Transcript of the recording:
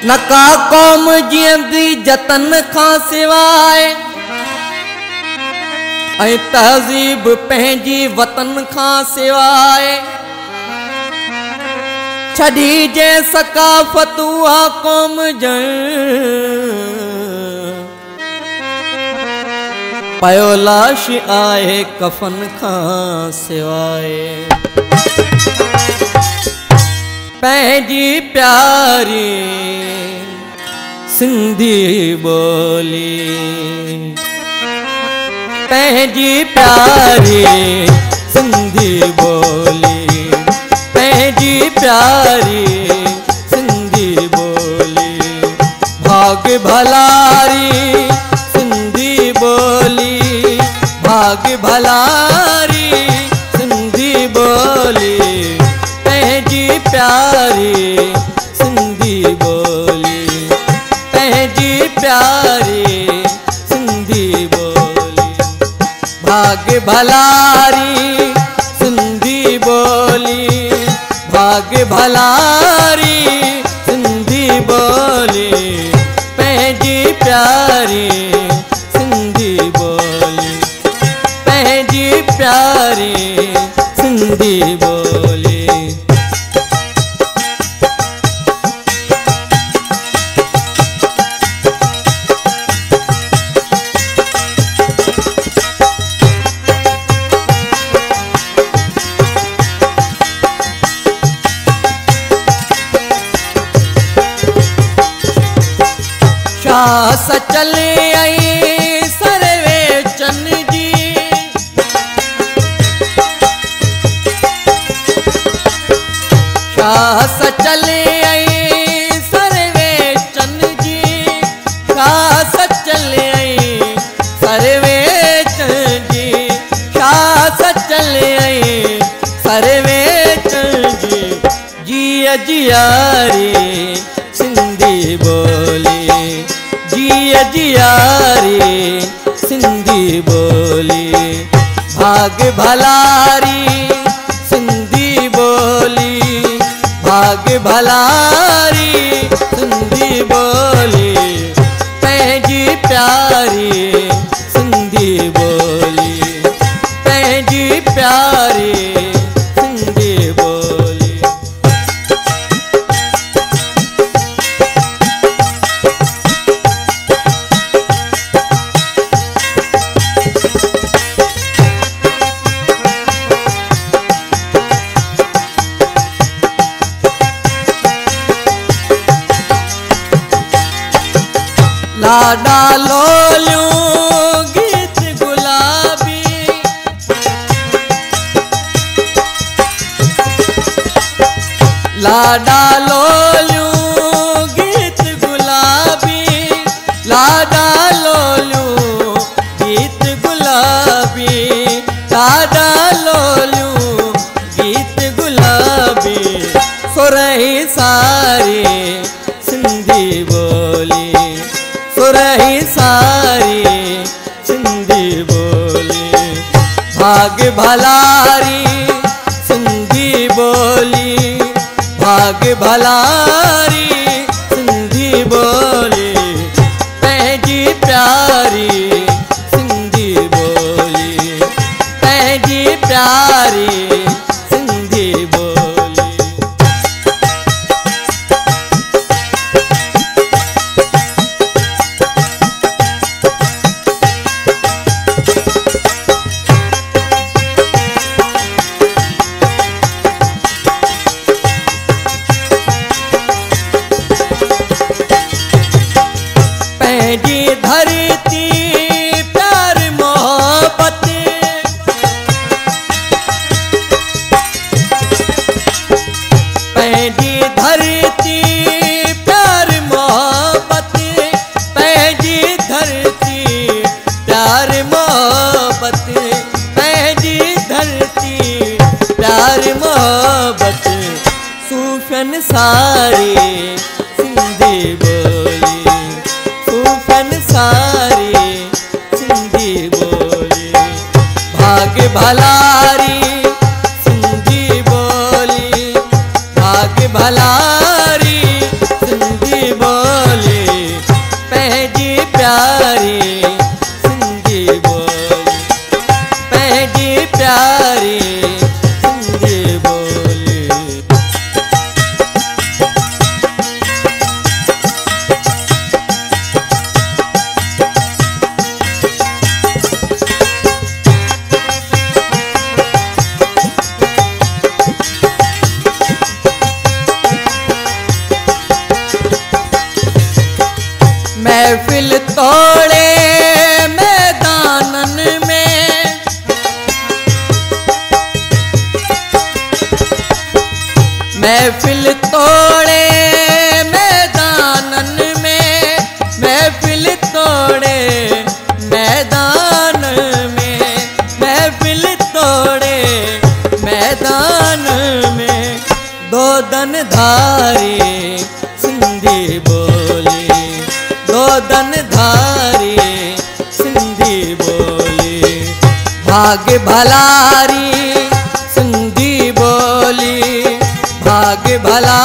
नका कौम जींदी जतन खां सिवाय ऐं तहज़ीब पंहिंजी वतन खां सिवाय छड़ी जे सकाफ़त उहा कौम ॼण पयो लाश आहे कफन खां सिवाय पंहिंजी प्यारी सिंधी बोली पंहिंजी प्यारी सिंधी बोली पंहिंजी प्यारी सिंधी बोली भाग भलारी सिंधी बोली भाग भलारी सिंधी बोली पंहिंजी प्यारी सिंधी बोली पंहिंजी प्यारी सिंधी बोली भाग भलारी सिंधी बोली भाग भलारी सिंधी बोली पंहिंजी प्यारी सिंधी बोली पंहिंजी प्यारी सिंधी बोली सचल आई सरवे चन जी शाह सचल आई सरवे चन जी शाह सचल आई सरवे चन जी शाह सचल आई सरवे चन जी जिया जियारी सिंधी बोली जिया जियारी सिंधी बोली भाग भलारी सिंधी बोली भाग भलारी सिंधी बोली पंहिंजी प्यारी सिंधी बोली पंहिंजी प्यारी सिंधी बोली लाडा लोलियूं गीत गुलाबी लाडा लोलियूं गीत गुलाबी लाडा लोलियूं गीत गुलाबी लाडा लोलियूं गीत गुलाबी सुरही सारी सिंधी बोली सुरही सारी सिंधी बोली भाग भलारी सिंधी बोली भाग भलारी सिंधी बोली पंहिंजी प्यारी सिंधी बोली पंहिंजी प्यारी सिंधी बोली पंहिंजी धरती प्यार मोहब्बत पंहिंजी धरती प्यार मोहब्बत पंहिंजी धरती प्यार मोहब्बत सारी सिंधी बोली। भाग्य भलारी सिंधी बोली, भाग्य भलारी सिंधी बोली, पंहिंजी प्यारी सिंधी बोली, पंहिंजी प्यारी सिंधी बोली। महफिल तोड़े मैदानन में, महफिल तोड़े मैदानन में, महफिल तोड़े मैदान में, महफिल तोड़े मैदान में, दो दन धारी सिंधी बोली, दो दन धारी सिंधी बोली। भाग्य भलारी सिंधी बोली, भाग्य भला